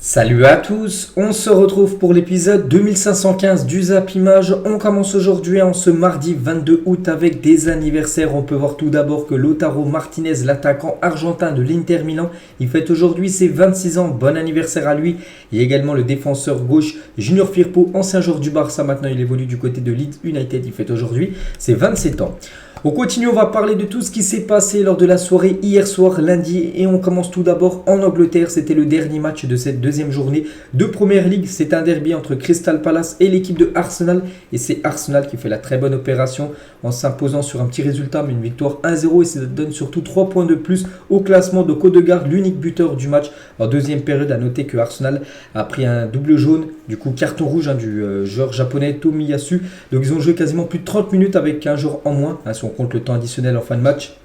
Salut à tous, on se retrouve pour l'épisode 2515 du Zap Image. On commence aujourd'hui en ce mardi 22 août avec des anniversaires. On peut voir tout d'abord que Lautaro Martinez, l'attaquant argentin de l'Inter Milan, il fête aujourd'hui ses 26 ans. Bon anniversaire à lui. Il y a également le défenseur gauche Junior Firpo, ancien joueur du Barça, maintenant il évolue du côté de Leeds United. Il fête aujourd'hui ses 27 ans. On continue, on va parler de tout ce qui s'est passé lors de la soirée hier soir, lundi. Et on commence tout d'abord en Angleterre. C'était le dernier match de cette deuxième journée de Premier League. C'est un derby entre Crystal Palace et l'équipe de Arsenal. Et c'est Arsenal qui fait la très bonne opération en s'imposant sur un petit résultat, mais une victoire 1-0. Et ça donne surtout 3 points de plus au classement de Odegaard, l'unique buteur du match. En deuxième période, à noter que Arsenal a pris un double jaune, du coup carton rouge du joueur japonais Tomiyasu. Donc ils ont joué quasiment plus de 30 minutes avec un joueur en moins, si on compte le temps additionnel en fin de match.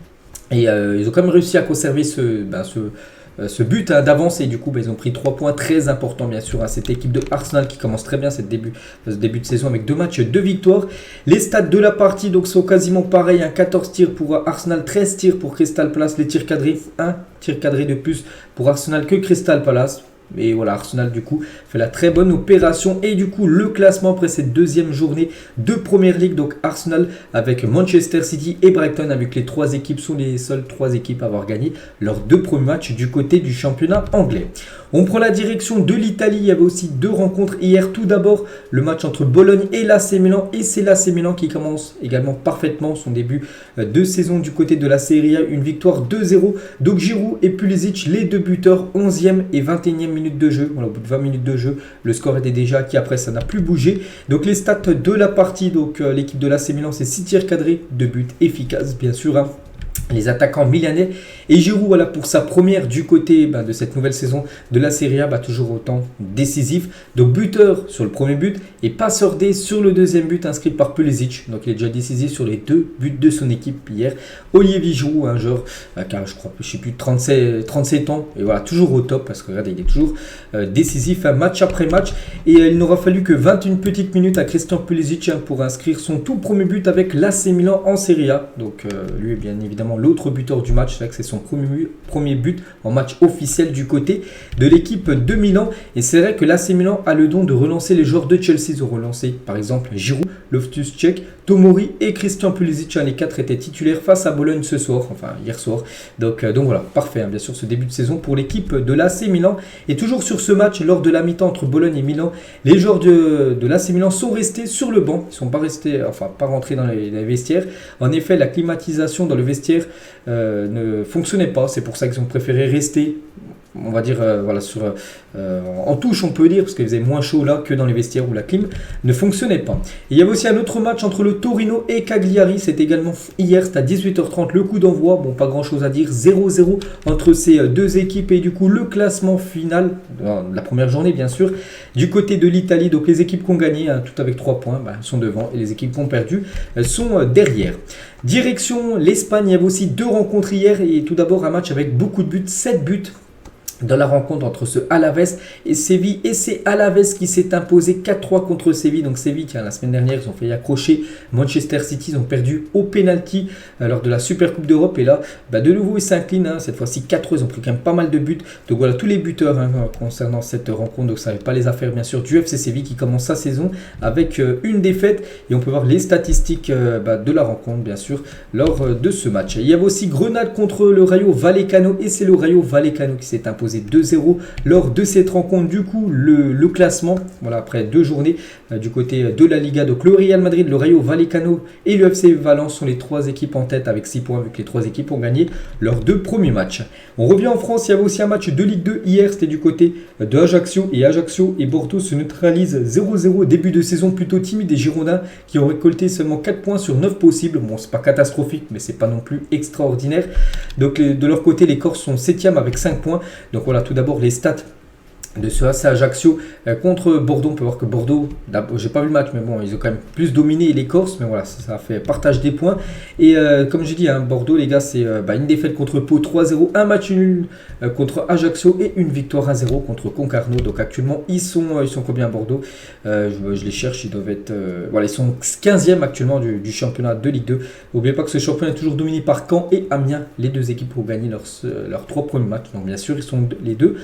Et ils ont quand même réussi à conserver ce but d'avance. Et du coup, ils ont pris 3 points très importants, bien sûr, à cette équipe de Arsenal qui commence très bien ce début de saison avec 2 matchs, 2 victoires. Les stats de la partie donc, sont quasiment pareils. 14 tirs pour Arsenal, 13 tirs pour Crystal Palace. Les tirs cadrés, 1 tir cadré de plus pour Arsenal que Crystal Palace. Et voilà, Arsenal du coup fait la très bonne opération. Et du coup le classement après cette deuxième journée de Premier League, donc Arsenal avec Manchester City et Brighton, avec les 3 équipes, sont les seules 3 équipes à avoir gagné leurs 2 premiers matchs du côté du championnat anglais. On prend la direction de l'Italie. Il y avait aussi 2 rencontres hier. Tout d'abord le match entre Bologne et l'AC Milan. Et c'est l'AC Milan qui commence également parfaitement son début de saison du côté de la Serie A. Une victoire 2-0. Donc Giroud et Pulisic, les 2 buteurs, 11e et 21e minute de jeu. Voilà, au bout de 20 minutes de jeu, le score était déjà acquis. Après, ça n'a plus bougé. Donc les stats de la partie. Donc l'équipe de l'AC Milan, c'est 6 tirs cadrés, 2 buts efficaces, bien sûr. Les attaquants milanais et Giroud, voilà, pour sa première du côté de cette nouvelle saison de la Serie A, toujours autant décisif. Donc buteur sur le premier but et passeur D sur le deuxième but inscrit par Pulisic. Donc il est déjà décisif sur les 2 buts de son équipe hier. Olivier Giroud, un joueur qui a, je sais plus, 37 ans, et voilà, toujours au top parce que regardez, il est toujours décisif match après match. Et il n'aura fallu que 21 petites minutes à Christian Pulisic pour inscrire son tout premier but avec l'AC Milan en Serie A. Donc lui est bien évidemment l'autre buteur du match. C'est vrai que c'est son premier but en match officiel du côté de l'équipe de Milan. Et c'est vrai que l'AC Milan a le don de relancer les joueurs de Chelsea. Ils ont relancé par exemple Giroud, Loftus-Cheek, Tomori et Christian Pulisic. Les 4 étaient titulaires face à Bologne ce soir, enfin hier soir. Donc voilà, parfait, bien sûr, ce début de saison pour l'équipe de l'AC Milan. Et toujours sur ce match, lors de la mi-temps entre Bologne et Milan, les joueurs de l'AC Milan sont restés sur le banc. Ils ne sont pas restés, pas rentrés dans les vestiaires. En effet, la climatisation dans le vestiaire ne fonctionnait pas. C'est pour ça qu'ils ont préféré rester, on va dire, en touche, on peut dire, parce qu'il faisait moins chaud là que dans les vestiaires où la clim ne fonctionnait pas. Et il y avait aussi un autre match entre le Torino et Cagliari. C'était également hier, c'était à 18h30 le coup d'envoi. Bon, pas grand chose à dire, 0-0 entre ces 2 équipes. Et du coup le classement final de la première journée, bien sûr, du côté de l'Italie. Donc les équipes qui ont gagné, tout avec 3 points, sont devant, et les équipes qui ont perdu, elles sont derrière. Direction l'Espagne, il y avait aussi 2 rencontres hier. Et tout d'abord un match avec beaucoup de buts, 7 buts dans la rencontre entre ce Alaves et Séville. Et c'est Alaves qui s'est imposé 4-3 contre Séville. Donc Séville, la semaine dernière, ils ont failli accrocher Manchester City. Ils ont perdu au penalty lors de la Super Coupe d'Europe. Et là, de nouveau, ils s'inclinent. Cette fois-ci 4-3. Ils ont pris quand même pas mal de buts. Donc voilà, tous les buteurs concernant cette rencontre. Donc ça n'avait pas les affaires, bien sûr, du FC Séville qui commence sa saison avec une défaite. Et on peut voir les statistiques de la rencontre, bien sûr, lors de ce match. Il y avait aussi Grenade contre le Rayo Vallecano. Et c'est le Rayo Vallecano qui s'est imposé 2-0 lors de cette rencontre. Du coup le classement, voilà, après 2 journées du côté de la Liga, donc le Real Madrid, le Rayo Vallecano et le FC Valence sont les 3 équipes en tête avec 6 points, vu que les 3 équipes ont gagné leurs 2 premiers matchs. On revient en France. Il y avait aussi un match de Ligue 2 hier, c'était du côté de Ajaccio et Bordeaux se neutralisent 0-0. Début de saison plutôt timide des Girondins qui ont récolté seulement 4 points sur 9 possibles. Bon, c'est pas catastrophique, mais c'est pas non plus extraordinaire. Donc de leur côté, les Corses sont 7e avec 5 points. Donc voilà, tout d'abord les stats de ce AC Ajaccio contre Bordeaux. On peut voir que Bordeaux, j'ai pas vu le match, mais bon, ils ont quand même plus dominé les Corses, mais voilà, ça a fait partage des points. Et comme j'ai dit, Bordeaux, les gars, c'est une défaite contre Pau 3-0, un match nul contre Ajaccio et une victoire 1-0 contre Concarneau. Donc actuellement, ils sont combien Bordeaux, je les cherche, ils doivent être, ils sont 15e actuellement du championnat de Ligue 2. N'oubliez pas que ce championnat est toujours dominé par Caen et Amiens. Les 2 équipes ont gagné leurs 3 premiers matchs, donc bien sûr, ils sont les 2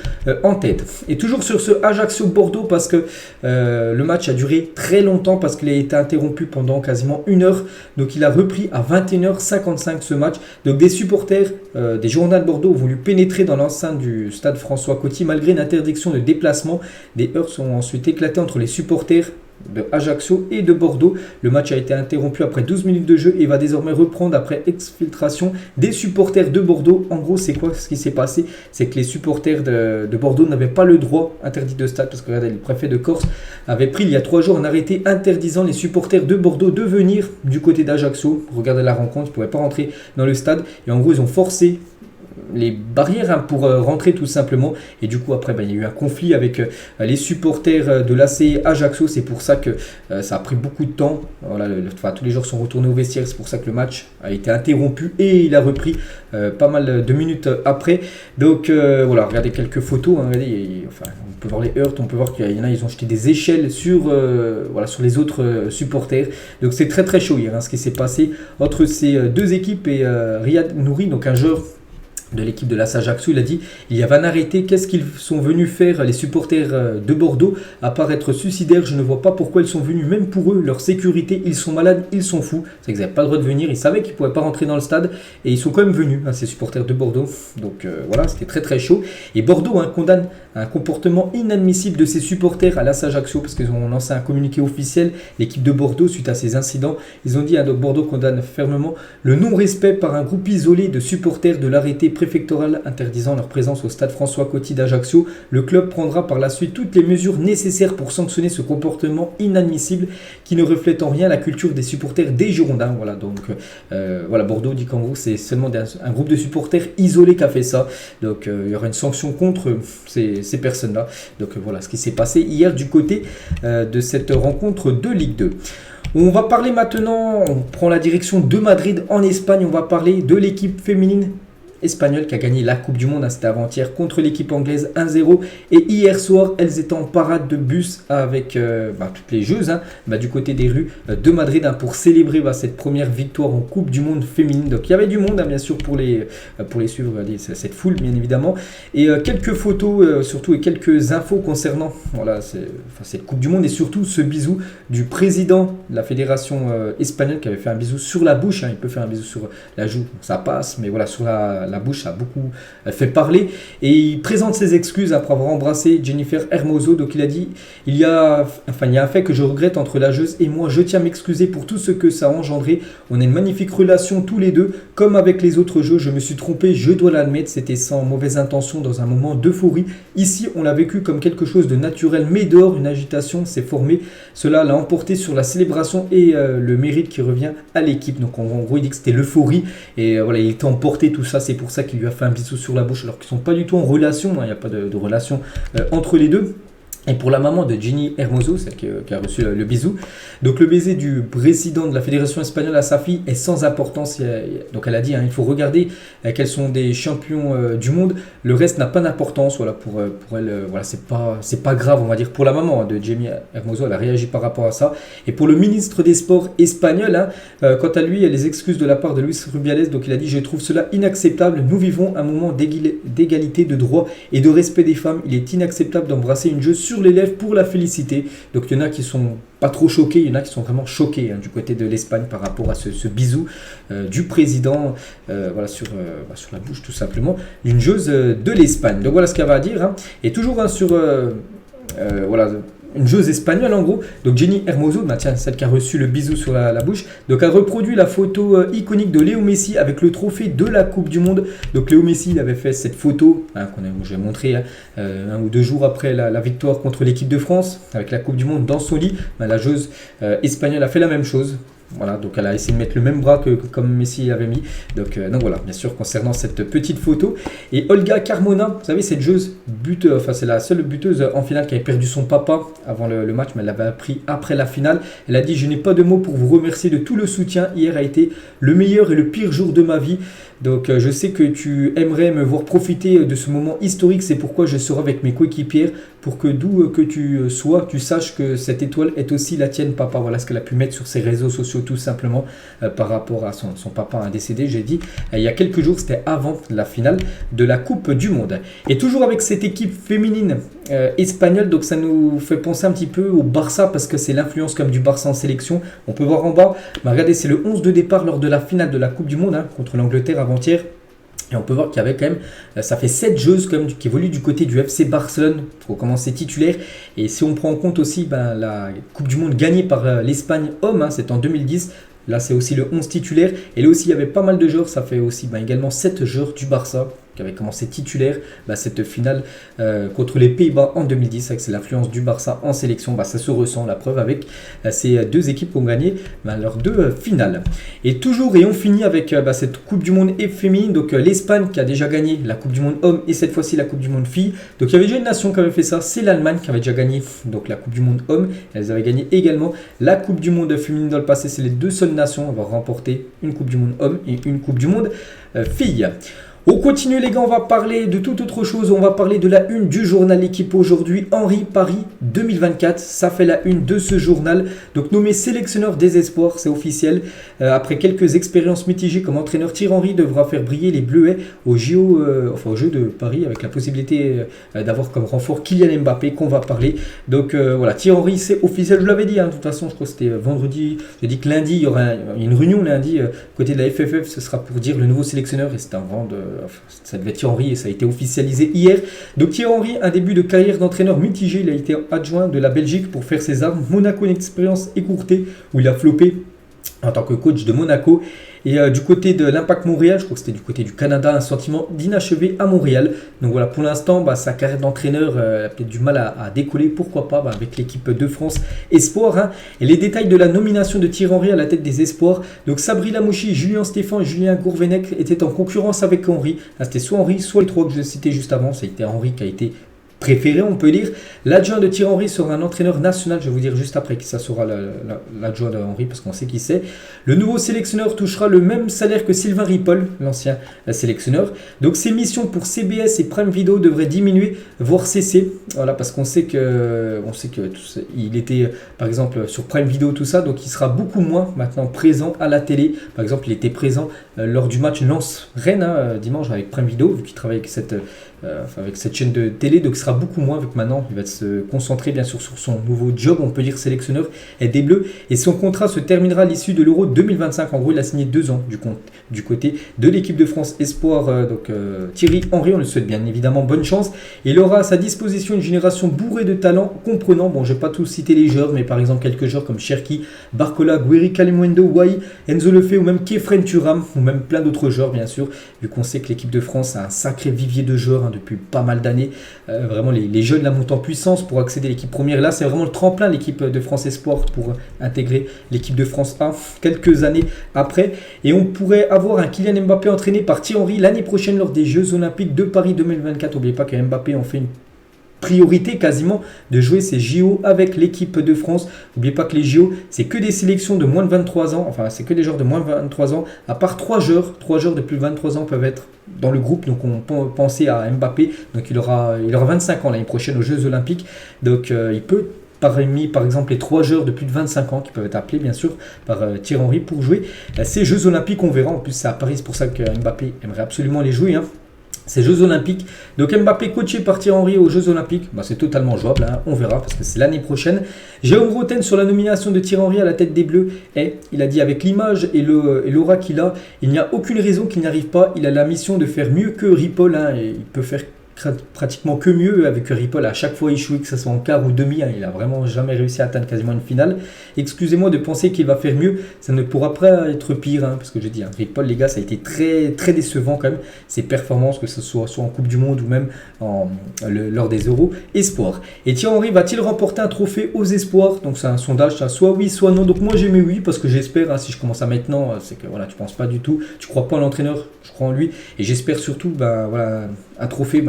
en tête. Et toujours sur ce Ajaccio-Bordeaux parce que le match a duré très longtemps parce qu'il a été interrompu pendant quasiment 1 heure. Donc il a repris à 21h55 ce match. Donc des supporters des Girondins de Bordeaux ont voulu pénétrer dans l'enceinte du stade François Coty malgré une interdiction de déplacement. Des heurts sont ensuite éclatés entre les supporters de Ajaccio et de Bordeaux. Le match a été interrompu après 12 minutes de jeu et va désormais reprendre après exfiltration des supporters de Bordeaux. En gros, c'est quoi ce qui s'est passé? C'est que les supporters de Bordeaux n'avaient pas le droit, interdit de stade, parce que regardez, le préfet de Corse avait pris il y a 3 jours un arrêté interdisant les supporters de Bordeaux de venir du côté d'Ajaccio. Regardez la rencontre, ils ne pouvaient pas rentrer dans le stade et en gros, ils ont forcé les barrières pour rentrer tout simplement, et du coup après il y a eu un conflit avec les supporters de l'AC Ajaccio. C'est pour ça que ça a pris beaucoup de temps. Voilà, tous les joueurs sont retournés au vestiaire, c'est pour ça que le match a été interrompu et il a repris pas mal de minutes après. Donc voilà, regardez quelques photos, hein, regardez, on peut voir les heurts, on peut voir qu'il y en a, ils ont jeté des échelles sur les autres supporters. Donc c'est très très chaud hier, hein, ce qui s'est passé entre ces deux équipes. Et Riyad Nouri, donc un joueur de l'équipe de l'AS Ajaccio, il a dit il y avait un arrêté, qu'est-ce qu'ils sont venus faire les supporters de Bordeaux à part être suicidaires? Je ne vois pas pourquoi ils sont venus, même pour eux, leur sécurité, ils sont malades, ils sont fous. C'est qu'ils n'avaient pas le droit de venir, ils savaient qu'ils ne pouvaient pas rentrer dans le stade et ils sont quand même venus, hein, ces supporters de Bordeaux. Donc voilà, c'était très très chaud. Et Bordeaux condamne un comportement inadmissible de ses supporters à l'AS Ajaccio parce qu'ils ont lancé un communiqué officiel, l'équipe de Bordeaux, suite à ces incidents. Ils ont dit, donc Bordeaux condamne fermement le non-respect par un groupe isolé de supporters de l'arrêté préfectoral interdisant leur présence au stade François Coty d'Ajaccio. Le club prendra par la suite toutes les mesures nécessaires pour sanctionner ce comportement inadmissible qui ne reflète en rien la culture des supporters des Girondins. Voilà, donc Bordeaux dit qu'en gros c'est seulement un groupe de supporters isolés qui a fait ça. Donc il y aura une sanction contre ces personnes-là. Donc voilà ce qui s'est passé hier du côté de cette rencontre de Ligue 2. On va parler maintenant, on prend la direction de Madrid en Espagne, on va parler de l'équipe féminine espagnole qui a gagné la Coupe du Monde, c'était avant-hier, contre l'équipe anglaise 1-0. Et hier soir, elles étaient en parade de bus avec toutes les joueuses du côté des rues de Madrid pour célébrer cette première victoire en Coupe du Monde féminine. Donc il y avait du monde bien sûr pour les suivre, cette foule bien évidemment. Et quelques photos surtout et quelques infos concernant cette Coupe du Monde et surtout ce bisou du président de la fédération espagnole qui avait fait un bisou sur la bouche. Il peut faire un bisou sur la joue, ça passe, mais voilà, sur la bouche, ça a beaucoup fait parler. Et il présente ses excuses après avoir embrassé Jennifer Hermoso. Donc il a dit il y a un fait que je regrette entre la joueuse et moi. Je tiens à m'excuser pour tout ce que ça a engendré. On a une magnifique relation tous les deux. Comme avec les autres jeux, je me suis trompé, je dois l'admettre. C'était sans mauvaise intention dans un moment d'euphorie. Ici, on l'a vécu comme quelque chose de naturel, mais dehors, une agitation s'est formée. Cela l'a emporté sur la célébration et le mérite qui revient à l'équipe. Donc en gros, il dit que c'était l'euphorie. Et voilà, il était emporté, tout ça. C'est pour ça qu'il lui a fait un bisou sur la bouche alors qu'ils ne sont pas du tout en relation, il n'y a pas de relation entre les deux. Et pour la maman de Jenny Hermoso, celle qui a reçu le bisou, donc le baiser du président de la fédération espagnole à sa fille est sans importance. Donc elle a dit, il faut regarder qu'elles sont des champions du monde. Le reste n'a pas d'importance. Voilà, pour elle, c'est pas grave, on va dire. Pour la maman de Jenny Hermoso, elle a réagi par rapport à ça. Et pour le ministre des Sports espagnol, quant à lui, il y a les excuses de la part de Luis Rubiales. Donc il a dit, je trouve cela inacceptable. Nous vivons un moment d'égalité de droit et de respect des femmes. Il est inacceptable d'embrasser une joueuse sur les lèvres pour la féliciter. Donc il y en a qui sont pas trop choqués, il y en a qui sont vraiment choqués du côté de l'Espagne par rapport à ce bisou du président sur la bouche tout simplement d'une joueuse de l'Espagne. Donc voilà ce qu'elle va dire. Et toujours sur une joueuse espagnole en gros, donc Jenny Hermoso, celle qui a reçu le bisou sur la bouche. Donc elle reproduit la photo iconique de Léo Messi avec le trophée de la Coupe du Monde. Donc Léo Messi il avait fait cette photo que j'ai montré 1 ou 2 jours après la victoire contre l'équipe de France avec la Coupe du Monde dans son lit. La joueuse espagnole a fait la même chose. Voilà, donc elle a essayé de mettre le même bras que comme Messi avait mis. Donc voilà, bien sûr, concernant cette petite photo. Et Olga Carmona, vous savez, cette joueuse buteuse, c'est la seule buteuse en finale qui avait perdu son papa avant le match, mais elle l'avait appris après la finale. Elle a dit, je n'ai pas de mots pour vous remercier de tout le soutien. Hier a été le meilleur et le pire jour de ma vie. Donc je sais que tu aimerais me voir profiter de ce moment historique. C'est pourquoi je serai avec mes coéquipières pour que d'où que tu sois, tu saches que cette étoile est aussi la tienne, papa. Voilà ce qu'elle a pu mettre sur ses réseaux sociaux tout simplement par rapport à son papa décédé. J'ai dit il y a quelques jours, c'était avant la finale de la Coupe du Monde. Et toujours avec cette équipe féminine espagnol, donc ça nous fait penser un petit peu au Barça parce que c'est l'influence comme du Barça en sélection. On peut voir en bas, bah, regardez, c'est le 11 de départ lors de la finale de la Coupe du Monde contre l'Angleterre avant-hier. Et on peut voir qu'il y avait quand même, ça fait 7 joueuses quand même, qui évoluent du côté du FC Barcelone pour commencer titulaire. Et si on prend en compte aussi la Coupe du Monde gagnée par l'Espagne homme, c'est en 2010. Là, c'est aussi le 11 titulaire. Et là aussi, il y avait pas mal de joueurs. Ça fait aussi également 7 joueurs du Barça qui avaient commencé titulaire. Cette finale contre les Pays-Bas en 2010, c'est l'influence du Barça en sélection. Ça se ressent, la preuve, avec ces deux équipes qui ont gagné leurs deux finales. Et toujours, et on finit avec cette Coupe du Monde féminine. Donc l'Espagne qui a déjà gagné la Coupe du Monde homme et cette fois-ci la Coupe du Monde fille. Donc il y avait déjà une nation qui avait fait ça. C'est l'Allemagne qui avait déjà gagné donc, la Coupe du Monde homme. Elles avaient gagné également la Coupe du Monde féminine dans le passé. C'est les deux seules nations à avoir remporté une Coupe du Monde homme et une Coupe du Monde fille. On continue les gars, on va parler de toute autre chose, on va parler de la une du journal L'équipe aujourd'hui, Henry Paris 2024, ça fait la une de ce journal, donc nommé sélectionneur des espoirs, c'est officiel, après quelques expériences mitigées comme entraîneur, Thierry Henry devra faire briller les Bleuets aux JO, aux Jeux de Paris avec la possibilité d'avoir comme renfort Kylian Mbappé qu'on va parler, donc voilà, Thierry Henry c'est officiel, je l'avais dit, de toute façon je crois que c'était vendredi, j'ai dit que lundi il y aura une réunion lundi, côté de la FFF, ce sera pour dire le nouveau sélectionneur et c'est un vent de... ça devait être Thierry Henry et ça a été officialisé hier. Donc Thierry Henry, un début de carrière d'entraîneur mitigé, il a été adjoint de la Belgique pour faire ses armes. Monaco, une expérience écourtée où il a floppé en tant que coach de Monaco. Et du côté de l'Impact Montréal, je crois que c'était du côté du Canada, un sentiment d'inachevé à Montréal. Donc voilà, pour l'instant, sa carrière d'entraîneur a peut-être du mal à décoller, pourquoi pas, avec l'équipe de France Espoir. Et les détails de la nomination de Thierry Henry à la tête des Espoirs. Donc Sabri Lamouchi, Julien Stéphan et Julien Gourvenec étaient en concurrence avec Henry. C'était soit Henry, soit les trois que je citais juste avant. Ça a été Henry qui a été préféré, on peut dire. L'adjoint de Thierry Henry sera un entraîneur national, je vais vous dire juste après qui ça sera l'adjoint de Henry parce qu'on sait qui c'est. Le nouveau sélectionneur touchera le même salaire que Sylvain Ripoll, l'ancien sélectionneur. Donc ses missions pour CBS et Prime Video devraient diminuer, voire cesser. Voilà, parce qu'on sait que il était par exemple sur Prime Video tout ça, donc il sera beaucoup moins maintenant présent à la télé. Par exemple, il était présent lors du match Lens-Rennes dimanche avec Prime Video, vu qu'il travaille avec cette chaîne de télé, donc il sera beaucoup moins vu que maintenant il va se concentrer bien sûr sur son nouveau job, on peut dire sélectionneur des Bleus, et son contrat se terminera à l'issue de l'Euro 2025. En gros il a signé 2 ans du côté de l'équipe de France Espoir, Thierry Henry, on le souhaite bien évidemment bonne chance. Il aura à sa disposition une génération bourrée de talents comprenant, je ne vais pas tous citer les joueurs, mais par exemple quelques joueurs comme Cherki, Barcola, Guiri, Kalimundo, Wai, Enzo Lefebvre ou même Kefren Turam, ou même plein d'autres joueurs bien sûr, vu qu'on sait que l'équipe de France a un sacré vivier de joueurs depuis pas mal d'années. Vraiment les jeunes la montent en puissance pour accéder à l'équipe première. Là c'est vraiment le tremplin, l'équipe de France Espoir, pour intégrer l'équipe de France 1 quelques années après. Et on pourrait avoir un Kylian Mbappé entraîné par Thierry Henry l'année prochaine lors des Jeux Olympiques de Paris 2024. N'oubliez pas que Mbappé en fait une priorité quasiment de jouer ces JO avec l'équipe de France. N'oubliez pas que les JO, c'est que des sélections de moins de 23 ans, enfin c'est que des joueurs de moins de 23 ans, à part 3 joueurs de plus de 23 ans peuvent être dans le groupe, donc on peut penser à Mbappé, donc il aura 25 ans l'année prochaine aux Jeux Olympiques, donc il peut parmi par exemple les 3 joueurs de plus de 25 ans qui peuvent être appelés bien sûr par Thierry Henry pour jouer ces Jeux Olympiques. On verra, en plus c'est à Paris, c'est pour ça que Mbappé aimerait absolument les jouer, ces Jeux Olympiques. Donc Mbappé coaché par Thierry Henry aux Jeux Olympiques, c'est totalement jouable, on verra parce que c'est l'année prochaine. Jérôme Roten sur la nomination de Thierry Henry à la tête des Bleus, il a dit avec l'image et l'aura qu'il a, il n'y a aucune raison qu'il n'y arrive pas. Il a la mission de faire mieux que Ripoll, et il peut faire pratiquement que mieux avec Ripoll. À chaque fois échoué, que ce soit en quart ou demi, il a vraiment jamais réussi à atteindre quasiment une finale. Excusez-moi de penser qu'il va faire mieux, ça ne pourra pas être pire, parce que je dis, Ripoll les gars, ça a été très très décevant quand même, ses performances, que ce soit en Coupe du Monde ou même lors des Euros Espoirs. Et Thierry Henry va-t-il remporter un trophée aux Espoirs? Donc c'est un sondage, ça, soit oui soit non. Donc moi j'ai mis oui parce que j'espère, si je commence à maintenant, c'est que voilà, tu penses pas du tout, tu crois pas en l'entraîneur, je crois en lui, et j'espère surtout un trophée,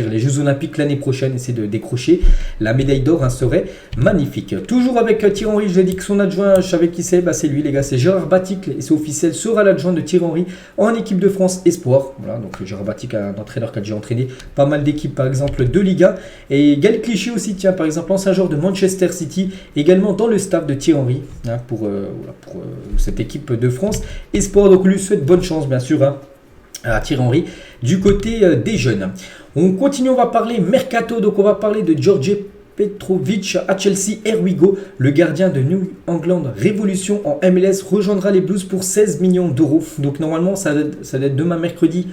les Jeux Olympiques l'année prochaine, essayer de décrocher la médaille d'or, serait magnifique. Toujours avec Thierry Henry, je dis que son adjoint, je savais qui c'est, c'est lui les gars, c'est Gérard Baticle, et c'est officiel, sera l'adjoint de Thierry Henry en équipe de France Espoir. Voilà, donc Gérard Baticle, un entraîneur qui a déjà entraîné pas mal d'équipes, par exemple de Liga, et Gal Clichy aussi, tiens, par exemple, ancien joueur de Manchester City, également dans le staff de Thierry Henry, pour cette équipe de France Espoir. Donc lui souhaite bonne chance bien sûr, à Thierry Henry du côté des jeunes. On continue, on va parler mercato, donc on va parler de George Petrovic à Chelsea. Here we go. Le gardien de New England Revolution en MLS rejoindra les Blues pour 16 millions d'euros. Donc normalement ça va être demain mercredi.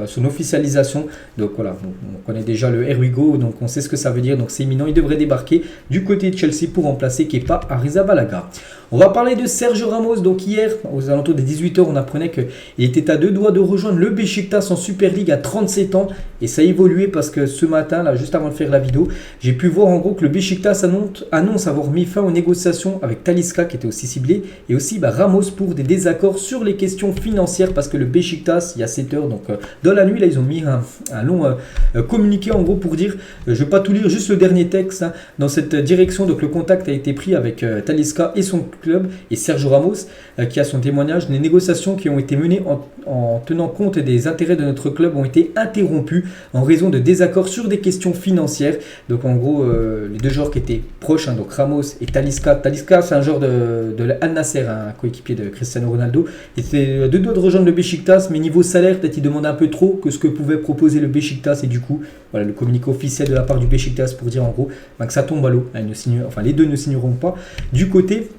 Son officialisation. Donc voilà, on connaît déjà le Here we go, donc on sait ce que ça veut dire. Donc c'est imminent, il devrait débarquer du côté de Chelsea pour remplacer Kepa Arrizabalaga. On va parler de Sergio Ramos. Donc hier, aux alentours des 18h, on apprenait qu'il était à 2 doigts de rejoindre le Beşiktaş en Super League à 37 ans. Et ça a évolué parce que ce matin, là, juste avant de faire la vidéo, j'ai pu voir en gros que le Beşiktaş annonce avoir mis fin aux négociations avec Talisca qui était aussi ciblé. Et aussi Ramos pour des désaccords sur les questions financières parce que le Beşiktaş, il y a 7 heures, donc dans la nuit, là, ils ont mis un long communiqué en gros pour dire, je ne vais pas tout lire, juste le dernier texte, hein, dans cette direction. Donc le contact a été pris avec Talisca et son club et Sergio Ramos qui a son témoignage. Les négociations qui ont été menées en tenant compte des intérêts de notre club ont été interrompues en raison de désaccords sur des questions financières. Donc en gros, les deux joueurs qui étaient proches, hein, donc Ramos et Talisca. Talisca, c'est un joueur de Al Nasser, un coéquipier de Cristiano Ronaldo. Il était à 2 doigts de rejoindre le Beşiktaş, mais niveau salaire, peut-être il demande un peu trop que ce que pouvait proposer le Beşiktaş. Et du coup, voilà le communiqué officiel de la part du Beşiktaş pour dire en gros que ça tombe à l'eau. Les deux ne signeront pas. Du côté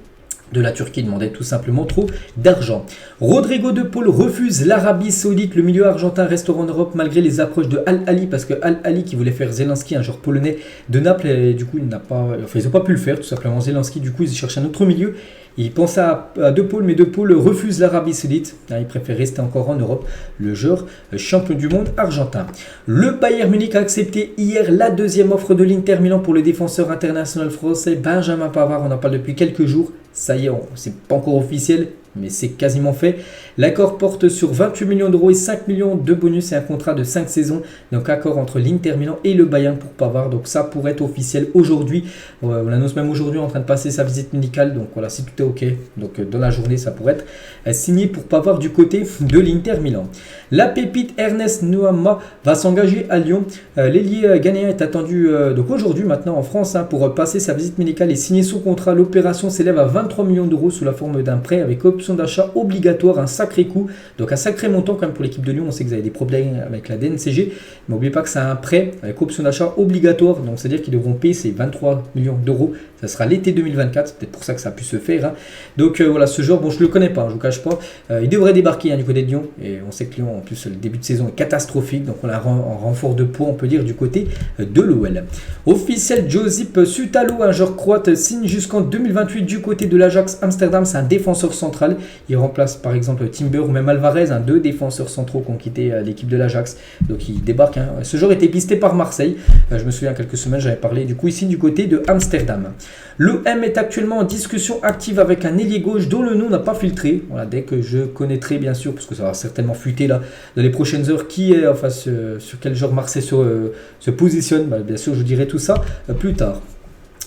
de la Turquie, demandait tout simplement trop d'argent. Rodrigo de Paul refuse l'Arabie Saoudite. Le milieu argentin restera en Europe malgré les approches de Al Ahly, parce que Al Ahly qui voulait faire Zelinski, un joueur polonais de Naples, et du coup ils n'ont pas pu le faire tout simplement. Zelinski, du coup ils cherchent un autre milieu. Il pense à De Paul, mais De Paul refuse l'Arabie Saoudite. Il préfère rester encore en Europe, le joueur champion du monde argentin. Le Bayern Munich a accepté hier la deuxième offre de l'Inter Milan pour le défenseur international français Benjamin Pavard. On en parle depuis quelques jours. Ça y est, c'est pas encore officiel, mais c'est quasiment fait. L'accord porte sur 28 millions d'euros et 5 millions de bonus et un contrat de 5 saisons. Donc accord entre l'Inter Milan et le Bayern pour Pavard. Donc ça pourrait être officiel aujourd'hui. On l'annonce même aujourd'hui, en train de passer sa visite médicale. Donc voilà, si tout est ok, donc dans la journée, ça pourrait être signé pour Pavard du côté de l'Inter Milan. La pépite Ernest Nuamah va s'engager à Lyon. L'ailier ghanéen est attendu donc aujourd'hui maintenant en France pour passer sa visite médicale et signer son contrat. L'opération s'élève à 23 millions d'euros sous la forme d'un prêt avec option d'achat obligatoire, un sacré coût, donc un sacré montant quand même pour l'équipe de Lyon. On sait que vous avez des problèmes avec la DNCG, mais n'oubliez pas que c'est un prêt avec option d'achat obligatoire, donc c'est à dire qu'ils devront payer ces 23 millions d'euros. Ça sera l'été 2024, c'est peut-être pour ça que ça a pu se faire, hein. Donc voilà, ce joueur, bon je le connais pas, je vous cache pas, il devrait débarquer du côté de Lyon, et on sait que Lyon en plus le début de saison est catastrophique, donc on a un renfort de poids on peut dire du côté de l'OL. Officiel, Josip Sutalo, un joueur croate, signe jusqu'en 2028 du côté de l'Ajax Amsterdam. C'est un défenseur central, il remplace par exemple Timber ou même Alvarez, deux défenseurs centraux qui ont quitté l'équipe de l'Ajax, donc il débarque, hein. Ce joueur était pisté par Marseille, je me souviens quelques semaines j'avais parlé, du coup il signe du côté de Amsterdam. L'OM est actuellement en discussion active avec un ailier gauche dont le nom n'a pas filtré. Voilà, dès que je connaîtrai bien sûr, parce que ça va certainement fuiter là dans les prochaines heures, qui est enfin sur quel joueur Marseille se positionne, bien sûr je vous dirai tout ça plus tard.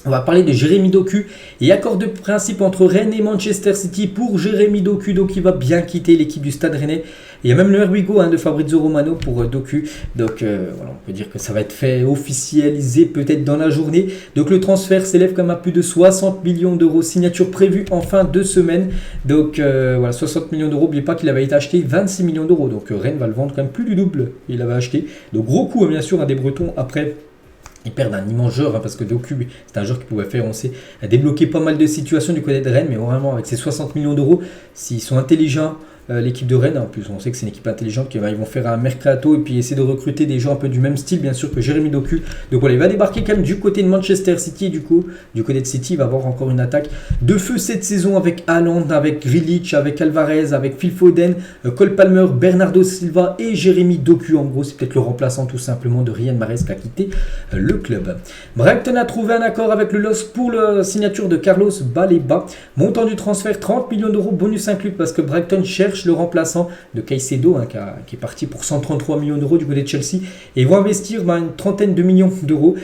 On va parler de Jérémy Doku et accord de principe entre Rennes et Manchester City pour Jérémy Doku, donc il va bien quitter l'équipe du Stade Rennais. Il y a même le Here we go de Fabrizio Romano pour Doku, donc voilà, on peut dire que ça va être fait, officialisé peut-être dans la journée. Donc le transfert s'élève quand même à plus de 60 millions d'euros, signature prévue en fin de semaine. Donc voilà, 60 millions d'euros, n'oubliez pas qu'il avait été acheté 26 millions d'euros, donc Rennes va le vendre quand même plus du double, il avait acheté. Donc gros coup bien sûr à des Bretons après. Ils perdent un immense joueur, parce que Doku, c'est un joueur qui pouvait faire, on sait, débloquer pas mal de situations du côté de Rennes, mais vraiment avec ces 60 millions d'euros, s'ils sont intelligents, l'équipe de Rennes, en plus on sait que c'est une équipe intelligente, ils vont faire un mercato et puis essayer de recruter des gens un peu du même style bien sûr que Jérémy Doku. Donc voilà, il va débarquer quand même du côté de Manchester City, du coup du côté de City il va avoir encore une attaque de feu cette saison avec Haaland, avec Grealish, avec Alvarez, avec Phil Foden, Cole Palmer, Bernardo Silva et Jérémy Doku. En gros c'est peut-être le remplaçant tout simplement de Riyad Mahrez qui a quitté le club. Brighton a trouvé un accord avec le LOSC pour la signature de Carlos Baleba, montant du transfert 30 millions d'euros bonus inclus, parce que Brighton cherche le remplaçant de Caicedo qui est parti pour 133 millions d'euros du côté de Chelsea, et ils vont investir une trentaine de millions d'euros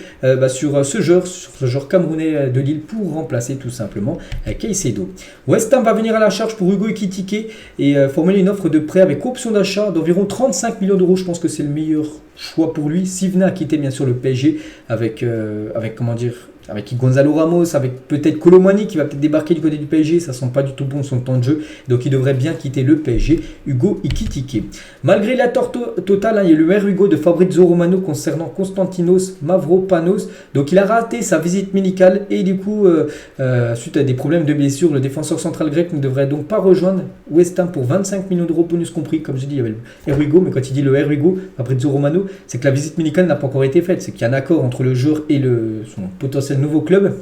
sur ce joueur camerounais de Lille pour remplacer tout simplement Caicedo. West Ham va venir à la charge pour Hugo Ekitike et formuler une offre de prêt avec option d'achat d'environ 35 millions d'euros. Je pense que c'est le meilleur choix pour lui. S'il venait à quitter bien sûr le PSG avec comment dire, avec Gonzalo Ramos, avec peut-être Kolo Muani qui va peut-être débarquer du côté du PSG, ça sent pas du tout bon son temps de jeu, donc il devrait bien quitter le PSG, Hugo Ekitike. Malgré la totale, il y a le R Hugo de Fabrizio Romano concernant Konstantinos Mavropanos, donc il a raté sa visite médicale et du coup, suite à des problèmes de blessure, le défenseur central grec ne devrait donc pas rejoindre West Ham pour 25 millions d'euros, bonus compris, comme je dis, il y avait le R Hugo, mais quand il dit le R Hugo, Fabrizio Romano, c'est que la visite médicale n'a pas encore été faite, c'est qu'il y a un accord entre le joueur et son potentiel nouveau club,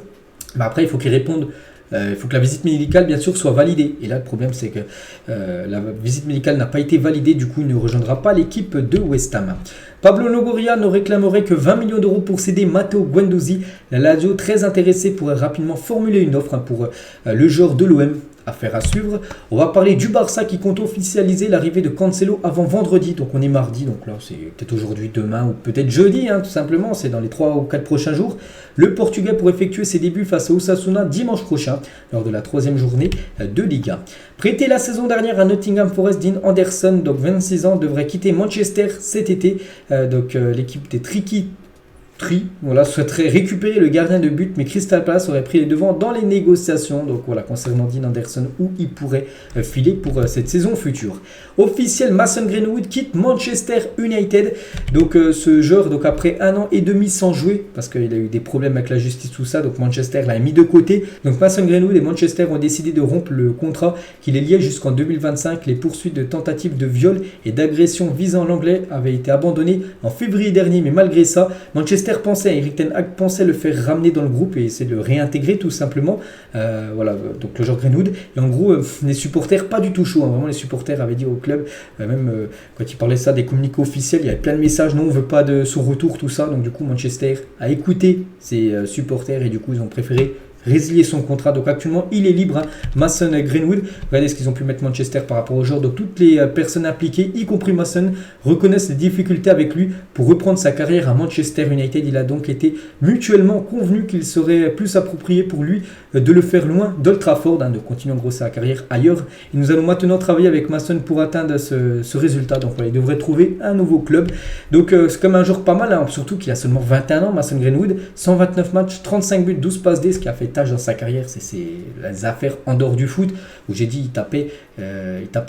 mais après il faut qu'il réponde. Il faut que la visite médicale, bien sûr, soit validée. Et là, le problème, c'est que la visite médicale n'a pas été validée. Du coup, il ne rejoindra pas l'équipe de West Ham. Pablo Longoria ne réclamerait que 20 millions d'euros pour céder Matteo Guendouzi. La Lazio, très intéressée, pourrait rapidement formuler une offre pour le joueur de l'OM. Affaire à suivre. On va parler du Barça qui compte officialiser l'arrivée de Cancelo avant vendredi. Donc on est mardi, donc là c'est peut-être aujourd'hui, demain ou peut-être jeudi, tout simplement. C'est dans les 3 ou 4 prochains jours. Le Portugais pour effectuer ses débuts face à Osasuna dimanche prochain, lors de la 3e journée de Liga. Prêté la saison dernière à Nottingham Forest, Dean Anderson, donc 26 ans, devrait quitter Manchester cet été. L'équipe des souhaiterait récupérer le gardien de but, mais Crystal Palace aurait pris les devants dans les négociations. Donc voilà, concernant Dean Anderson, où il pourrait filer pour cette saison future. Officiel, Mason Greenwood quitte Manchester United. Donc ce joueur, donc après 1 an et demi sans jouer, parce qu'il a eu des problèmes avec la justice, tout ça, donc Manchester l'a mis de côté. Donc Mason Greenwood et Manchester ont décidé de rompre le contrat qui les liait jusqu'en 2025. Les poursuites de tentatives de viol et d'agression visant l'anglais avaient été abandonnées en février dernier, mais malgré ça, Eric Ten Hag pensait le faire ramener dans le groupe et essayer de le réintégrer tout simplement. Voilà, donc le joueur Greenwood. Et en gros, les supporters, pas du tout chaud. Vraiment, les supporters avaient dit au club, même quand il parlait ça des communiqués officiels, il y avait plein de messages. Non, on veut pas de son retour, tout ça. Donc du coup, Manchester a écouté ses supporters et du coup, ils ont préféré résilier son contrat. Donc actuellement, il est libre, Mason Greenwood. Regardez ce qu'ils ont pu mettre Manchester par rapport au joueur. Donc toutes les personnes impliquées, y compris Mason, reconnaissent les difficultés avec lui pour reprendre sa carrière à Manchester United. Il a donc été mutuellement convenu qu'il serait plus approprié pour lui de le faire loin d'Old Trafford, de continuer en gros sa carrière ailleurs. Et nous allons maintenant travailler avec Mason pour atteindre ce résultat. Donc voilà, il devrait trouver un nouveau club. Donc c'est comme un joueur pas mal, surtout qu'il a seulement 21 ans, Mason Greenwood, 129 matchs, 35 buts, 12 passes D, ce qui a fait dans sa carrière, c'est les affaires en dehors du foot, où j'ai dit il tapait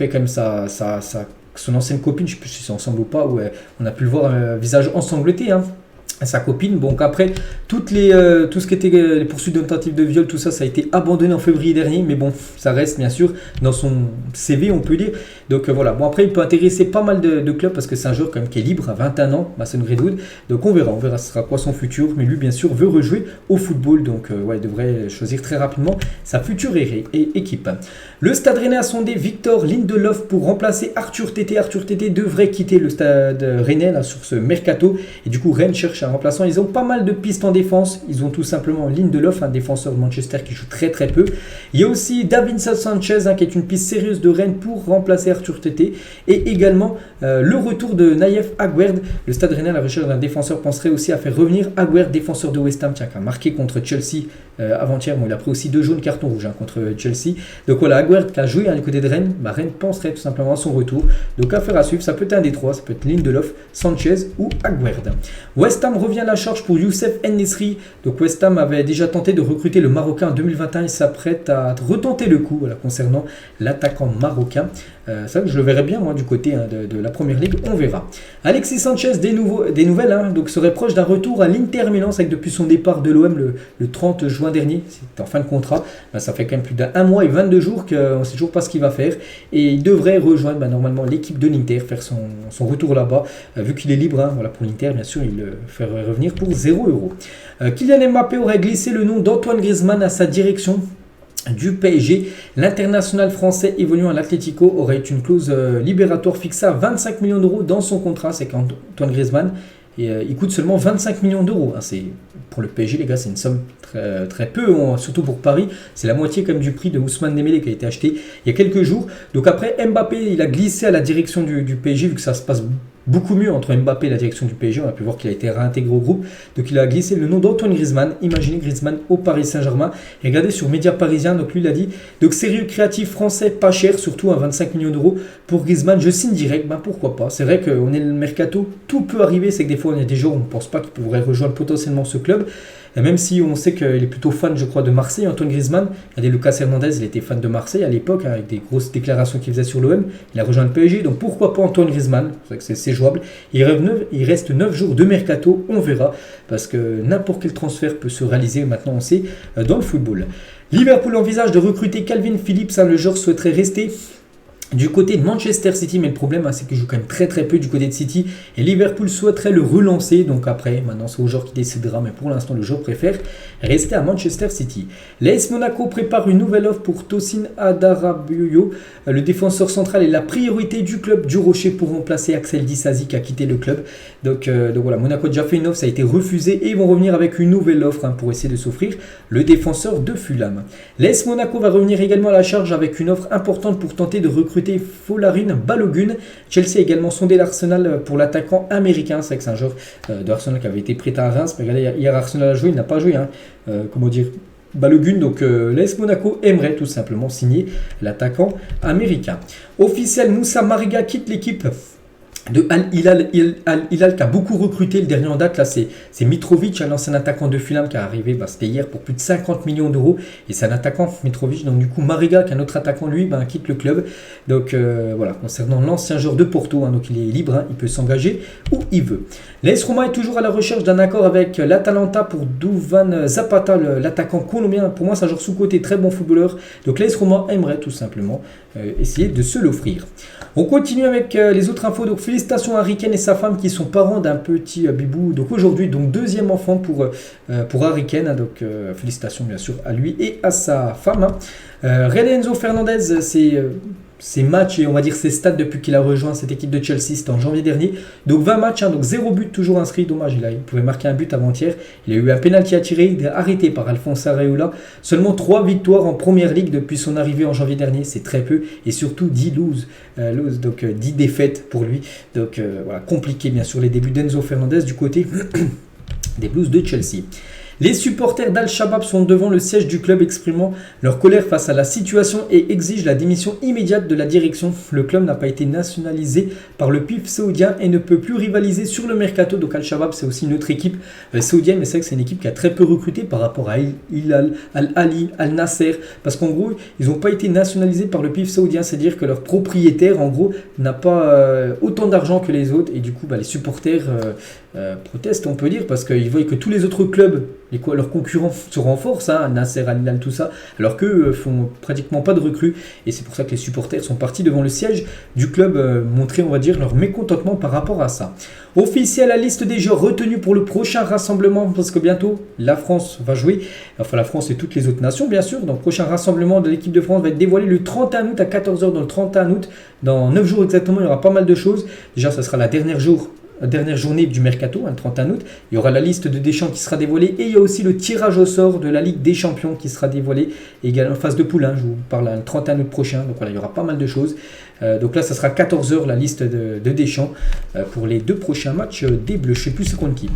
comme son ancienne copine, je ne sais plus si c'est ensemble ou pas, où on a pu le voir visage ensanglanté, sa copine. Bon, après, tout ce qui était les poursuites de tentative de viol, tout ça, ça a été abandonné en février dernier, mais bon, ça reste bien sûr dans son CV, on peut dire. Donc voilà, bon après, il peut intéresser pas mal de clubs parce que c'est un joueur quand même qui est libre à 21 ans, Mason Greenwood. Donc on verra ce sera quoi son futur, mais lui bien sûr veut rejouer au football, donc il devrait choisir très rapidement sa future équipe. Le Stade Rennais a sondé Victor Lindelof pour remplacer Arthur Tété. Arthur Tété devrait quitter le Stade Rennais là, sur ce mercato, et du coup Rennes cherche un remplaçant. Ils ont pas mal de pistes en défense. Ils ont tout simplement Lindelof, un défenseur de Manchester qui joue très très peu. Il y a aussi Davinson Sanchez qui est une piste sérieuse de Rennes pour remplacer Arthur Tété, et également le retour de Naïef Aguerd. Le Stade Rennais à la recherche d'un défenseur penserait aussi à faire revenir Aguerd, défenseur de West Ham, qui a marqué contre Chelsea avant-hier. Bon, il a pris aussi 2 jaunes cartons rouges contre Chelsea. Donc voilà, Aguerd qui a joué du côté de Rennes. Rennes penserait tout simplement à son retour. Donc affaire à suivre, ça peut être un des trois, ça peut être Lindelof, Sanchez ou Aguerd. West Ham revient à la charge pour Youssef En-Nesyri. Donc West Ham avait déjà tenté de recruter le Marocain en 2021 et s'apprête à retenter le coup concernant l'attaquant marocain. Ça, je le verrais bien moi du côté de la Première Ligue, on verra. Alexis Sanchez, des nouvelles, donc serait proche d'un retour à l'Inter Milan, avec depuis son départ de l'OM le 30 juin dernier, c'est en fin de contrat. Ça fait quand même plus d'1 mois et 22 jours qu'on ne sait toujours pas ce qu'il va faire, et il devrait rejoindre normalement l'équipe de l'Inter, faire son retour là-bas, vu qu'il est libre, pour l'Inter bien sûr, il le ferait revenir pour 0€. Kylian Mbappé aurait glissé le nom d'Antoine Griezmann à sa direction du PSG. L'international français évoluant à l'Atlético aurait une clause libératoire fixée à 25 millions d'euros dans son contrat. C'est qu'Antoine Griezmann, il coûte seulement 25 millions d'euros. C'est, pour le PSG, les gars, c'est une somme très, très peu, surtout pour Paris. C'est la moitié comme du prix de Ousmane Dembélé qui a été acheté il y a quelques jours. Donc après, Mbappé, il a glissé à la direction du PSG, vu que ça se passe beaucoup mieux entre Mbappé et la direction du PSG. On a pu voir qu'il a été réintégré au groupe. Donc il a glissé le nom d'Antoine Griezmann. Imaginez Griezmann au Paris Saint-Germain. Et regardez sur Média Parisien, donc lui il a dit, donc sérieux créatif français pas cher, surtout à 25 millions d'euros pour Griezmann, je signe direct. Ben pourquoi pas. C'est vrai qu'on est le mercato, tout peut arriver. C'est que des fois on a des joueurs, on ne pense pas qu'ils pourraient rejoindre potentiellement ce club. Et même si on sait qu'il est plutôt fan, je crois, de Marseille, Antoine Griezmann. Regardez Lucas Hernandez, il était fan de Marseille à l'époque, hein, avec des grosses déclarations qu'il faisait sur l'OM. Il a rejoint le PSG, donc pourquoi pas Antoine Griezmann. C'est vrai que c'est jouable. Il reste 9 jours de mercato, on verra, parce que n'importe quel transfert peut se réaliser, maintenant on sait, dans le football. Liverpool envisage de recruter Calvin Phillips, hein, le joueur souhaiterait rester du côté de Manchester City, mais le problème c'est qu'il joue quand même très peu du côté de City et Liverpool souhaiterait le relancer, donc après maintenant c'est au joueur qui décidera, mais pour l'instant le joueur préfère rester à Manchester City. L'AS Monaco prépare une nouvelle offre pour Tosin Adarabioyo, le défenseur central est la priorité du club du Rocher pour remplacer Axel Disasi qui a quitté le club, donc voilà, Monaco a déjà fait une offre, ça a été refusé et ils vont revenir avec une nouvelle offre, hein, pour essayer de s'offrir le défenseur de Fulham. L'AS Monaco va revenir également à la charge avec une offre importante pour tenter de recruter Folarin Balogun. Chelsea a également sondé l'Arsenal pour l'attaquant américain. C'est vrai que c'est un joueur de Arsenal qui avait été prêté à Reims. Mais regardez, hier Arsenal a joué, il n'a pas joué. Hein. Comment dire, Balogun, donc l'AS Monaco aimerait tout simplement signer l'attaquant américain. Officiel, Moussa Mariga quitte l'équipe de Al-Hilal qui a beaucoup recruté. Le dernier en date là c'est Mitrovic, l'ancien attaquant de Fulham qui est arrivé, c'était hier pour plus de 50 millions d'euros et c'est un attaquant Mitrovic, donc du coup Mariga qui est un autre attaquant lui quitte le club, donc voilà, concernant l'ancien joueur de Porto, hein, donc il est libre, hein, il peut s'engager où il veut. L'AS Roma est toujours à la recherche d'un accord avec l'Atalanta pour Duvan Zapata, l'attaquant colombien. Pour moi c'est un joueur sous-côté, très bon footballeur, donc l'AS Roma aimerait tout simplement essayer de se l'offrir. On continue avec les autres infos. Donc félicitations à Harry Kane et sa femme qui sont parents d'un petit bibou. Donc aujourd'hui, donc deuxième enfant pour Harry Kane. Hein, donc félicitations bien sûr à lui et à sa femme. Hein. Enzo Fernandez, ses matchs et on va dire ses stats depuis qu'il a rejoint cette équipe de Chelsea, c'était en janvier dernier. Donc 20 matchs, hein, donc 0 but toujours inscrit. Dommage, il pouvait marquer un but avant-hier. Il a eu un pénalty à tirer, il est arrêté par Alphonse Areola. Seulement 3 victoires en première ligue depuis son arrivée en janvier dernier, c'est très peu. Et surtout 10 loses, donc 10 défaites pour lui. Donc voilà, compliqué bien sûr les débuts d'Enzo Fernandez du côté des Blues de Chelsea. Les supporters d'Al-Shabaab sont devant le siège du club exprimant leur colère face à la situation et exigent la démission immédiate de la direction. Le club n'a pas été nationalisé par le PIF saoudien et ne peut plus rivaliser sur le mercato. Donc Al-Shabaab c'est aussi une autre équipe saoudienne, mais c'est vrai que c'est une équipe qui a très peu recruté par rapport à Hilal, Al-Ali, Al-Nasser, parce qu'en gros ils n'ont pas été nationalisés par le PIF saoudien, c'est-à-dire que leur propriétaire en gros n'a pas autant d'argent que les autres et du coup les supporters protestent, on peut dire, parce qu'ils voient que tous les autres clubs, leurs concurrents se renforcent, hein, Nasser, Al-Hilal, tout ça, alors qu'eux font pratiquement pas de recrues. Et c'est pour ça que les supporters sont partis devant le siège du club, montrer, on va dire, leur mécontentement par rapport à ça. Officielle la liste des joueurs retenus pour le prochain rassemblement, parce que bientôt la France va jouer, enfin la France et toutes les autres nations bien sûr. Donc le prochain rassemblement de l'équipe de France va être dévoilé le 31 août à 14 h. Dans le 31 août, dans 9 jours exactement, il y aura pas mal de choses. Déjà, ça sera la dernière journée du mercato, le 31 août. Il y aura la liste de Deschamps qui sera dévoilée et il y a aussi le tirage au sort de la Ligue des Champions qui sera dévoilé également en phase de poule. Je vous parle le 31 août prochain. Donc voilà, il y aura pas mal de choses. Donc là, ça sera 14 h la liste de Deschamps pour les 2 prochains matchs des Bleus. Je ne sais plus c'est contre qui.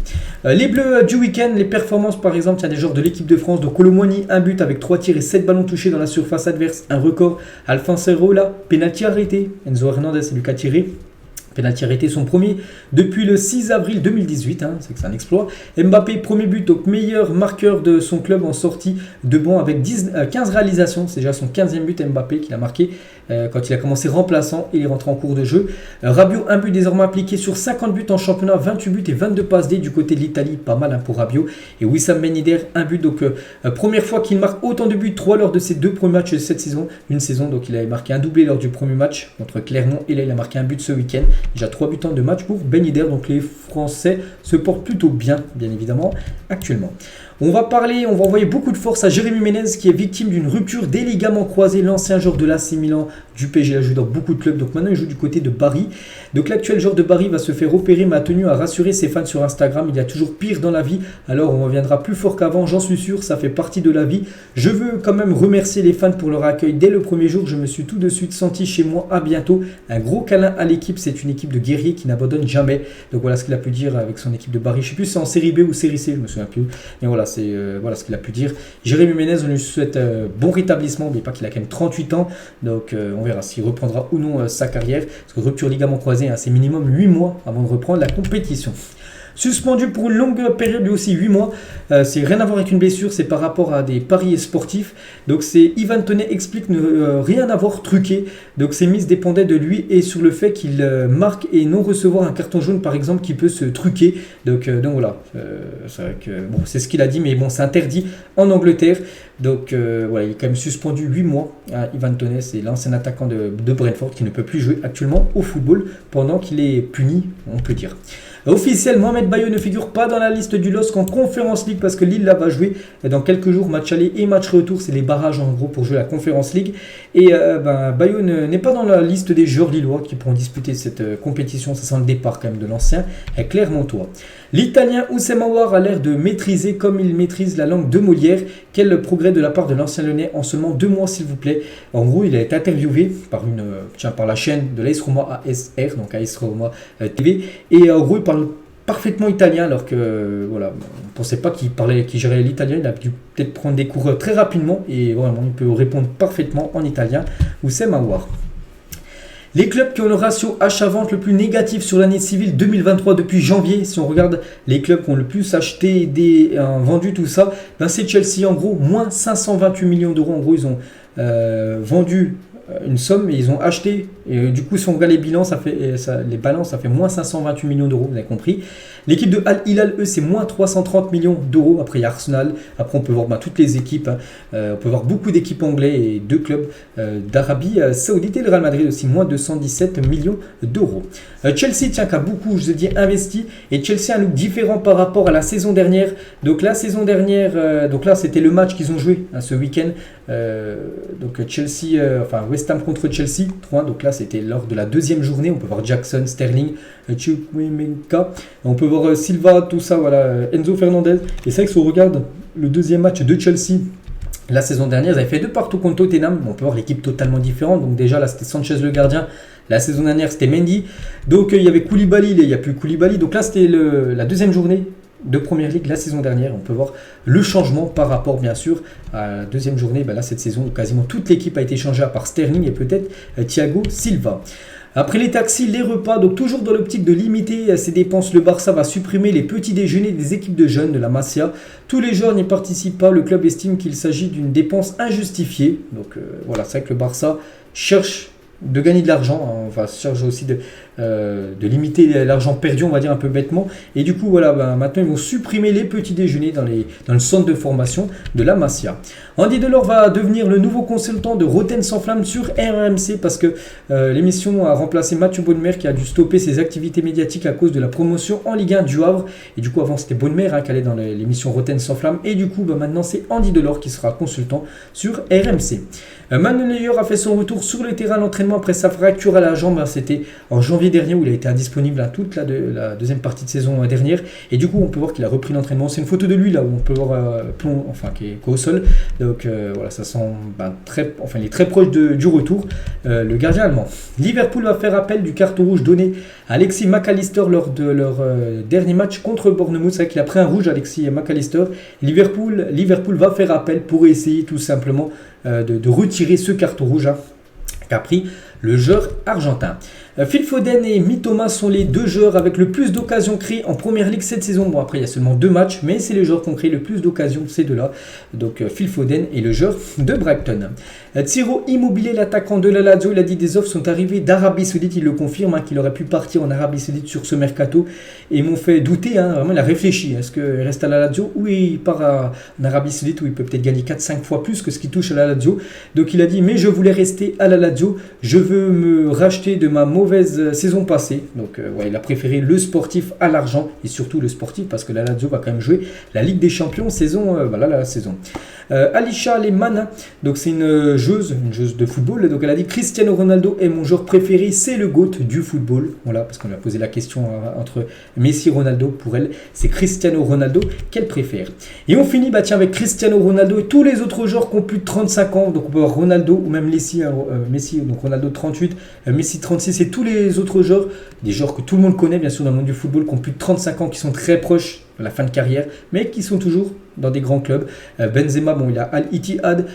Les Bleus du week-end, les performances par exemple, il y a des joueurs de l'équipe de France. Donc Colomboigny, 1 but avec 3 tirs et 7 ballons touchés dans la surface adverse. Un record. Alphonse Areola, pénalty arrêté. Enzo Hernandez et Lucas Tiré. Pénalty arrêté son premier depuis le 6 avril 2018, c'est que c'est un exploit. Mbappé, premier but, donc meilleur marqueur de son club en sortie de banc avec 15 réalisations. C'est déjà son 15e but Mbappé qu'il a marqué quand il a commencé remplaçant et il est rentré en cours de jeu. Rabiot, un but désormais appliqué sur 50 buts en championnat, 28 buts et 22 passes D du côté de l'Italie, pas mal pour Rabiot. Et Wissam Ben Yedder, un but, donc première fois qu'il marque autant de buts, 3 lors de ses 2 premiers matchs de cette saison. Une saison, donc il avait marqué un doublé lors du premier match contre Clermont et là il a marqué un but ce week-end. Déjà 3 buts en 2 matchs pour Ben Yedder, donc les Français se portent plutôt bien évidemment actuellement. On va envoyer beaucoup de force à Jérémy Ménez qui est victime d'une rupture des ligaments croisés, l'ancien joueur de l'AC Milan, du PSG, a joué dans beaucoup de clubs, donc maintenant il joue du côté de Bari. Donc l'actuel joueur de Bari va se faire opérer, mais a tenu à rassurer ses fans sur Instagram, il y a toujours pire dans la vie, alors on reviendra plus fort qu'avant, j'en suis sûr, ça fait partie de la vie. Je veux quand même remercier les fans pour leur accueil dès le premier jour, je me suis tout de suite senti chez moi, à bientôt. Un gros câlin à l'équipe, c'est une équipe de guerriers qui n'abandonne jamais. Donc voilà ce qu'il a pu dire avec son équipe de Bari, je ne sais plus si c'est en série B ou série C, je me souviens plus, mais voilà, c'est voilà ce qu'il a pu dire. Jérémy Ménez, on lui souhaite bon rétablissement, mais pas qu'il a quand même 38 ans, donc on verra s'il reprendra ou non sa carrière, parce que rupture ligament croisé, hein, c'est minimum 8 mois avant de reprendre la compétition. Suspendu pour une longue période, lui aussi 8 mois, c'est rien à voir avec une blessure, c'est par rapport à des paris sportifs. Donc c'est Ivan Toney explique ne rien avoir truqué, donc ses mises dépendaient de lui et sur le fait qu'il marque et non recevoir un carton jaune par exemple qui peut se truquer. Donc voilà, c'est vrai que bon, c'est ce qu'il a dit, mais bon, c'est interdit en Angleterre. Donc voilà, il est quand même suspendu 8 mois. Ivan Toney, c'est l'ancien attaquant de Brentford qui ne peut plus jouer actuellement au football pendant qu'il est puni, on peut dire. Officiel, Mohamed Bayo ne figure pas dans la liste du LOSC en Conference League parce que Lille là va jouer dans quelques jours, match aller et match retour, c'est les barrages en gros pour jouer la Conference League. Et Bayo n'est pas dans la liste des joueurs lillois qui pourront disputer cette compétition, ça sent le départ quand même de l'ancien Clermontois. L'Italien Oussem Aouar a l'air de maîtriser comme il maîtrise la langue de Molière. Quel progrès de la part de l'ancien Lyonnais en seulement 2 mois s'il vous plaît. En gros, il a été interviewé par la chaîne de l'AS Roma ASR, donc AS Roma TV, et en gros il parle parfaitement italien alors que voilà, on ne pensait pas qu'il gérait l'italien, il a dû peut-être prendre des cours très rapidement et vraiment il peut répondre parfaitement en italien. Oussem Aouar. Les clubs qui ont le ratio achat-vente le plus négatif sur l'année civile 2023 depuis janvier, si on regarde les clubs qui ont le plus acheté, vendu tout ça, ben c'est Chelsea en gros, moins 528 millions d'euros. En gros, ils ont vendu une somme et ils ont acheté. Et du coup, si on regarde les bilans, les balances, ça fait moins 528 millions d'euros, vous avez compris. L'équipe de Al Hilal, eux, c'est moins 330 millions d'euros. Après, il y a Arsenal. Après, on peut voir toutes les équipes. On peut voir beaucoup d'équipes anglaises et 2 clubs d'Arabie Saoudite. Et le Real Madrid aussi, moins 217 millions d'euros. Chelsea, tiens, qui a beaucoup, je vous ai dit, investi. Et Chelsea a un look différent par rapport à la saison dernière. Donc, la saison dernière, donc là, c'était le match qu'ils ont joué ce week-end. Donc, West Ham contre Chelsea, 3-1. Donc là, c'était lors de la 2e journée. On peut voir Jackson, Sterling, Chukwuemeka. On peut voir Silva, tout ça, voilà, Enzo Fernandez. Et c'est vrai que si on regarde le 2e match de Chelsea la saison dernière, ils avaient fait 2 partout contre Tottenham. On peut voir l'équipe totalement différente. Donc déjà là, c'était Sanchez le gardien. La saison dernière, c'était Mendy. Donc il y avait Koulibaly, il n'y a plus Koulibaly. Donc là, c'était la 2e journée de Première Ligue la saison dernière. On peut voir le changement par rapport bien sûr à la 2e journée. Là, cette saison, quasiment toute l'équipe a été changée à part Sterling et peut-être Thiago Silva. Après les taxis, les repas, donc toujours dans l'optique de limiter ses dépenses, le Barça va supprimer les petits déjeuners des équipes de jeunes de la Masia. Tous les joueurs n'y participent pas, le club estime qu'il s'agit d'une dépense injustifiée. Donc voilà, c'est vrai que le Barça cherche de gagner de l'argent, on cherche aussi de limiter l'argent perdu, on va dire un peu bêtement. Et du coup, voilà, maintenant ils vont supprimer les petits déjeuners dans le centre de formation de la Masia. Andy Delors va devenir le nouveau consultant de Rotten sans flamme sur RMC parce que l'émission a remplacé Mathieu Bonnemer qui a dû stopper ses activités médiatiques à cause de la promotion en Ligue 1 du Havre. Et du coup, avant c'était Bonnemer qui allait dans l'émission Rotten sans flamme. Et du coup, maintenant c'est Andy Delors qui sera consultant sur RMC. Manuel Neuer a fait son retour sur le terrain d'entraînement après sa fracture à la jambe. C'était en janvier dernier où il a été indisponible toute la 2e partie de saison dernière. Et du coup, on peut voir qu'il a repris l'entraînement. C'est une photo de lui là où on peut voir qui est au sol. Donc voilà, ça sent il est très proche du retour, le gardien allemand. Liverpool va faire appel du carton rouge donné à Alexis McAllister lors de leur dernier match contre Bournemouth. C'est vrai qu'il a pris un rouge, Alexis McAllister. Liverpool va faire appel pour essayer tout simplement de retirer ce carton rouge qu'a pris le joueur argentin. Phil Foden et Mitoma sont les 2 joueurs avec le plus d'occasions créées en Première Ligue cette saison. Bon, après il y a seulement 2 matchs, mais c'est les joueurs qui ont créé le plus d'occasions, ces 2-là. Donc Phil Foden et le joueur de Brighton. Ciro Immobilier, l'attaquant de la Lazio, il a dit des offres sont arrivées d'Arabie Saoudite. Il le confirme qu'il aurait pu partir en Arabie Saoudite sur ce mercato. Et ils m'ont fait douter, vraiment il a réfléchi. Est-ce qu'il reste à la Lazio ou il part en Arabie Saoudite où il peut peut-être gagner 4-5 fois plus que ce qu'il touche à la Lazio. Donc il a dit mais je voulais rester à la Lazio. Je veux veut me racheter de ma mauvaise saison passée. Donc ouais, il a préféré le sportif à l'argent et surtout le sportif parce que la Lazio va quand même jouer la Ligue des Champions saison, voilà la saison. Alisha Lemana, donc c'est une joueuse de football. Donc elle a dit Cristiano Ronaldo est mon joueur préféré, c'est le GOAT du football. Voilà, parce qu'on a posé la question entre Messi et Ronaldo. Pour elle, c'est Cristiano Ronaldo qu'elle préfère. Et on finit avec Cristiano Ronaldo et tous les autres joueurs qui ont plus de 35 ans. Donc on peut avoir Ronaldo ou même Messi, donc Ronaldo 38, Messi 36 et tous les autres joueurs, des joueurs que tout le monde connaît bien sûr dans le monde du football, qui ont plus de 35 ans, qui sont très proches de la fin de carrière, mais qui sont toujours dans des grands clubs. Benzema, bon, il a Al Ittihad,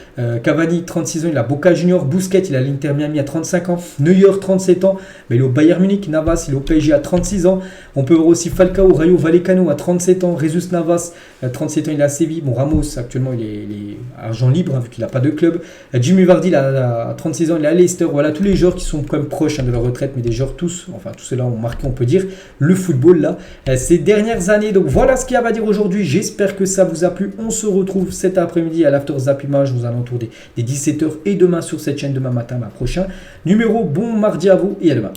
Cavani 36 ans, il a Boca Juniors, Busquets, il a l'Inter Miami à 35 ans, Neuer 37 ans, mais il est au Bayern Munich, Navas, il est au PSG à 36 ans. On peut voir aussi Falcao, Rayo Vallecano à 37 ans, Jesus Navas, 37 ans, il est à Séville. Bon, Ramos, actuellement, il est agent libre, hein, vu qu'il n'a pas de club. Jimmy Vardy, à 36 ans, il est à Leicester. Voilà, tous les joueurs qui sont quand même proches de leur retraite, mais des joueurs tous ceux-là ont marqué, on peut dire, le football là, ces dernières années. Donc voilà ce qu'il y a à dire aujourd'hui. J'espère que ça vous a plu. On se retrouve cet après-midi à l'After Zap Image aux alentours des 17h et demain sur cette chaîne, demain matin, prochain numéro. Bon mardi à vous et à demain.